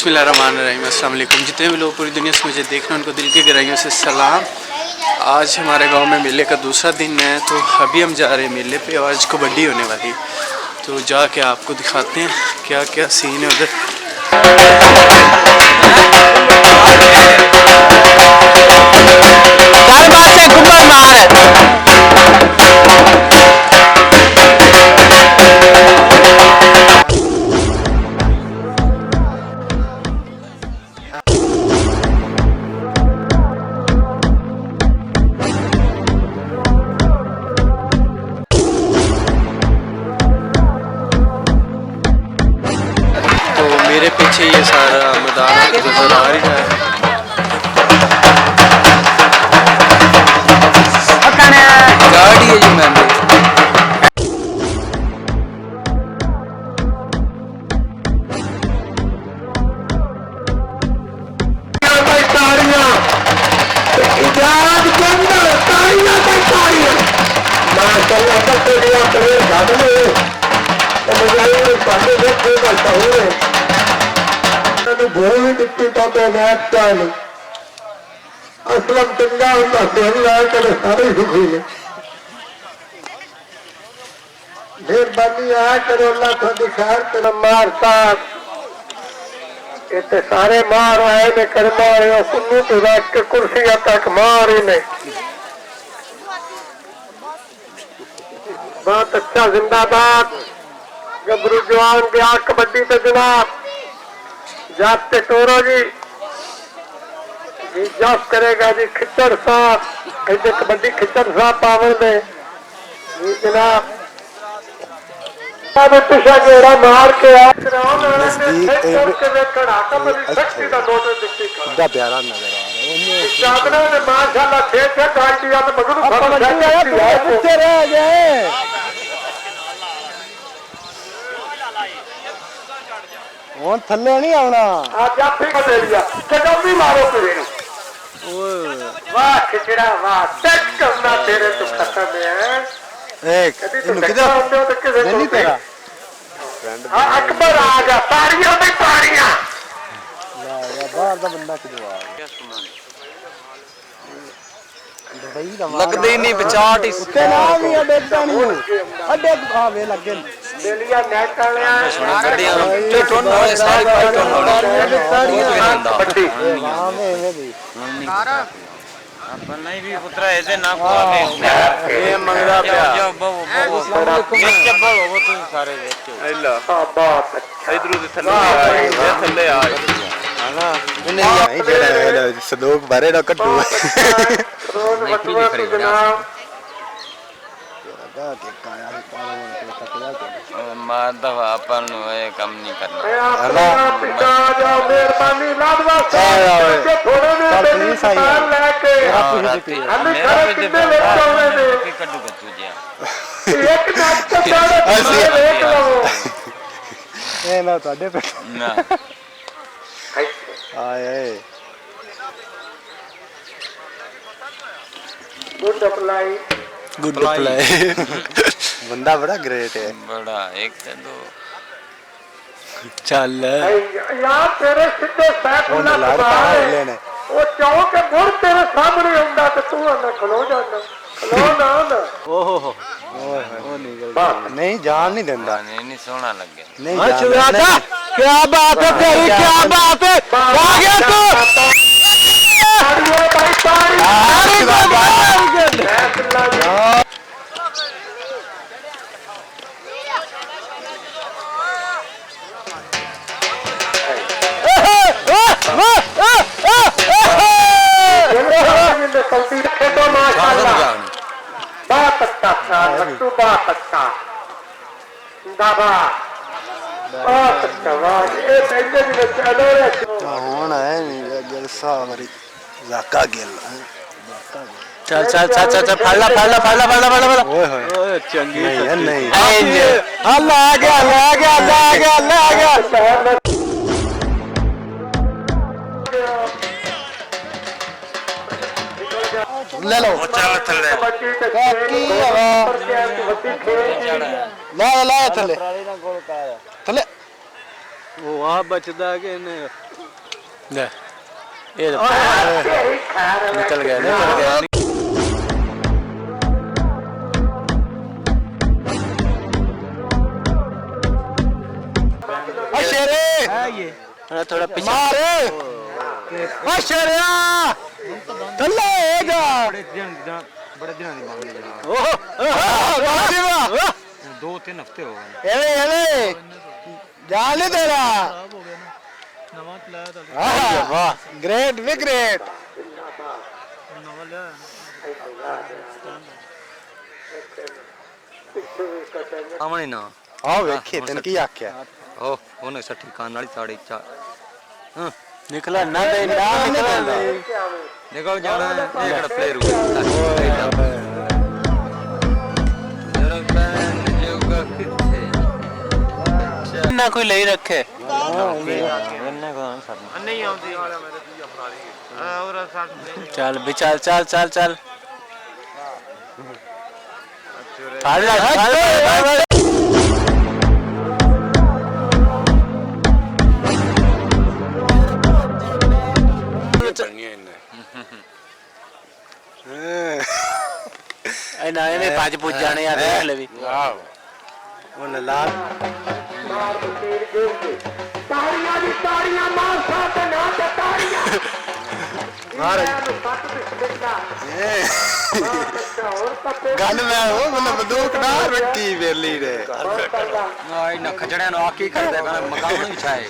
बिस्मिल्लाहिर्रहमानिर्रहीम। अस्सलाम वालेकुम। जितने भी लोग पूरी दुनिया से मुझे देख रहे हैं उनको दिल की गहराइयों से सलाम। आज हमारे गांव में मेले का दूसरा दिन है, तो अभी हम जा रहे हैं मेले पे और आज कबड्डी होने वाली, तो जाके आपको दिखाते हैं क्या क्या सीन है उधर। मेरे पीछे ये सारा मैदान नजर आ रहा है। गाड़ी है जी मैम। असलम चंगा होता सिर लैके सारे सुखी ने। मेहरबानी आ करो अल्लाह थोड़ी खैर तेरा मार साथ इतने सारे मार आए ने करना है सुनू तो रख के कुर्सियां तक मार ही ने। बहुत अच्छा जिंदाबाद गबरू जवान गया कबड्डी पे जनाब जाते टोरो जी जब करेगा जी खिचड़ साहब ऐसे कबड्डी खिचड़ साहब पावन में जी जनाब पिछा गेड़ा मार के प्यारा नजर आ रहा है माशाल्लाह थले नहीं आना मारो वाह खिचड़ा वाह करना तेरे तो खत्म है अकबर आ गया पारियां में पारियां बाहर का बंदा लगदे ही नहीं बचाट ही उसके नाम ही देखता नहीं अड्डे आवे लगे बेलिया नेट वालियां गड्डियां ते टोन होए सारी फाइट होना बट्टी हां में भी अपन नहीं भी पुत्रा ऐसे ना को ये मंगदा पे जो अस्सलाम वालेकुम ये बोलो वो तुम सारे देखो अल्लाह बात अच्छा इधर से थल्ले आए हां नहीं जेड़ा संदूक भरे ना कड्डू रोज बटवा तो जनाब के काया मार दवा अपन ये काम नहीं करना अल्लाह पिता जा मेहरबानी लाडवा साहब के थोड़े ने सामान लेके हम घर कितने ले जाओगे ने कड्डू कच्चू दिया एक नाच का सारे देख लो ए ना ਤੁਹਾਡੇ पे ना आए गुड अप्लाई बंदा बड़ा ग्रेट है बड़ा एक से दो चल यार तेरे सीधे सैफुल्लाह सुभान वो चाहो के मुड़ तेरे सामने आंदा ते तू ना खलो जाना खलो ना ओहो नहीं जान नहीं देंदा नहीं सोना लगे नहीं शिवराजा क्या बात है तेरी क्या बात है आ गया तू बहुत अच्छा था लट्टू बहुत अच्छा जिंदाबाद बहुत अच्छा वाह ये पहले भी चलो रे होना है जलसा हमारी जाका गेल चल चल चल चल चल फाड़ा ओए चंगी नहीं अल्लाह आ गया ले लो चल थले ला थले थले वो वहां बचदा के ने ये निकल गया थोड़ा पीछे बड़े दिन दो तीन हफ्ते हो गए जाने तेरा वाह ग्रेट वे ग्रेट आमने ना आओ वेखे तन की आख्या ओ ओने सठी कान वाली साड़ी चा हां निकला ना दे ना निकला देखो जाना ये कड़ा प्लेयर हुआ ना कोई ले रखे नहीं आउंदी और चल भी चल चल चल चल ना इन्हें पाँच पूछ जाने यार देख ले भी वो लाल गल मैं हो मतलब बंदूक ना रखी वेली रे ना खजड़े नो आकी कर दे ना मकान भी छाए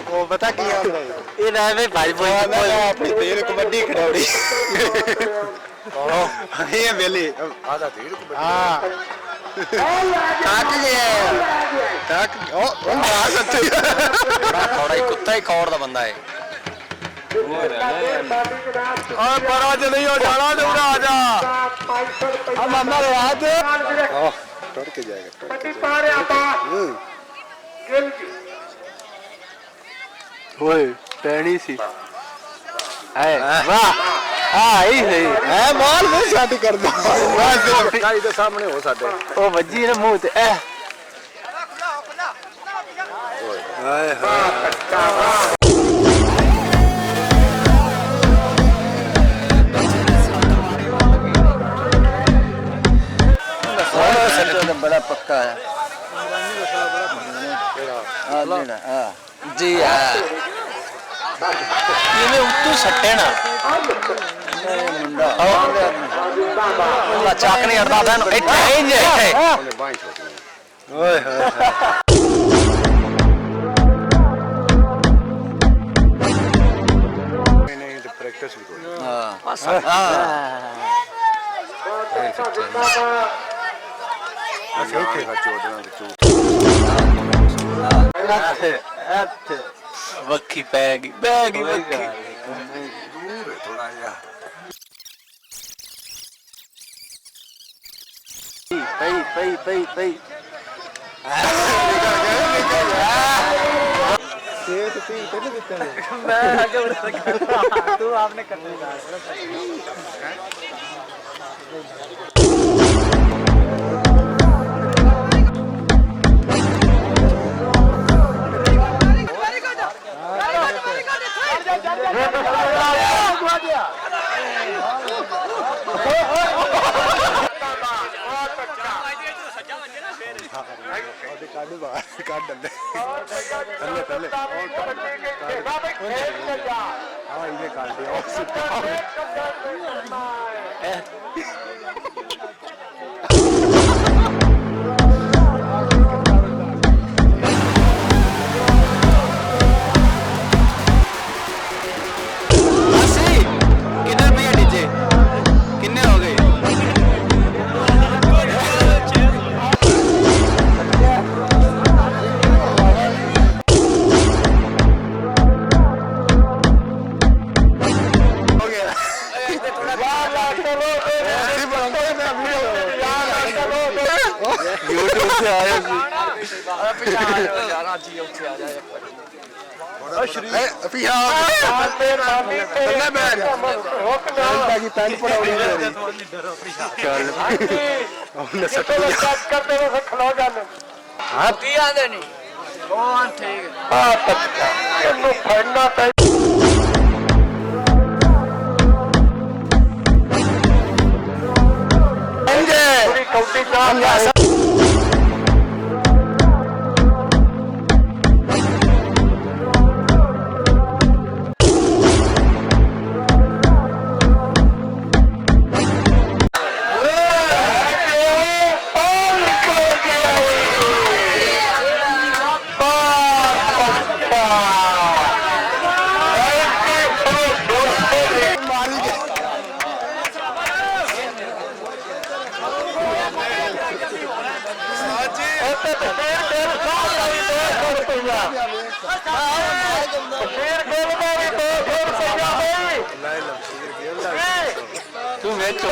वो पता की होंदा ये ना में भाई बोल अपनी तेरे कबड्डी खड़ौड़ी ये वेली आधा तेरे कबड्डी हां ताक गया ताक ओ आ सच्चे बड़ा थोड़ा ही कुत्ता ही कौड़ दा बंदा है और बड़ा नहीं हो जाना दूर आ जा हम हमारे हाथ टोड़ के जाएगा ओए पैनी सी है वाह हां ही सही है बॉल में शॉट कर दो बस गाड़ी के सामने हो साडे ओ वजी ने मुंह ते ए हाय हाय बड़ा पक्का है जी हां ये उत्तू सट्टे ना मुंडा अल्लाह चाक नहीं हटदा था इथे इंज ओए होए नहीं तो प्रैक्टिस भी करो हां अच्छा ओके वक्की पैगी बैगी वक्की दूर है थोड़ा या पई ये तो तीन पहले देते हैं मैं आगे बढ़ सकता तू आपने करने का काट डाले पहले पहले हाँ इन्हें काट दिया किधर भैया डीजे किन्ने हो गए YouTube से आया हाँ ठीक है ਤੂੰ ਵੇਚੋ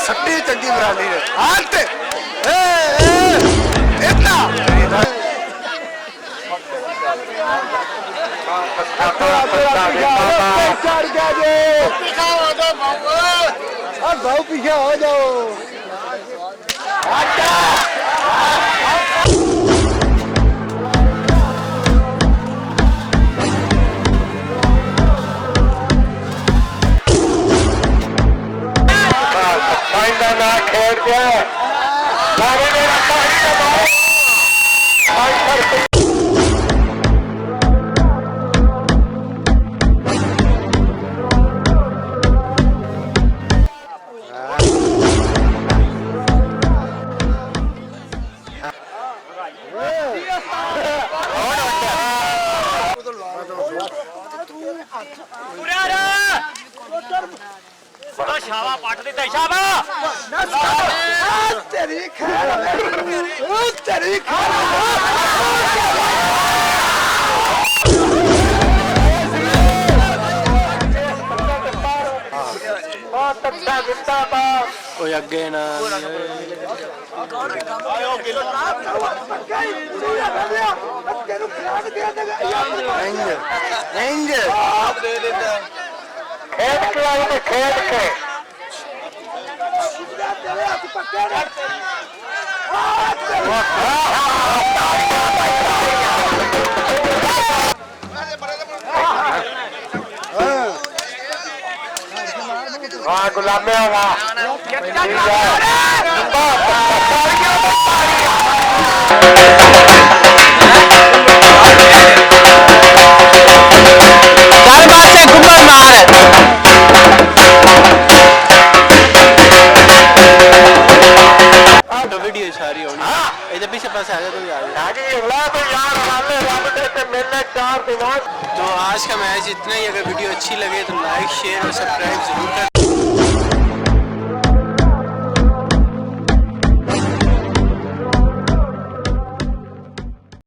सट्टी चंगी बराली है हाथ इतना चढ़ गया जी भाव पीछे हो जाओ ना खेल के शाबा पट देता शाबा तेरी खैर तेरी खैर बहुत अच्छा गिरता था कोई अगे ना खेत के आई तो खेत के हाँ गुलामे होगा वीडियो सारी होनी इधर पीछे पास आ गया तो तो आज का मैच इतना ही। अगर वीडियो अच्छी लगे तो लाइक शेयर और सब्सक्राइब जरूर कर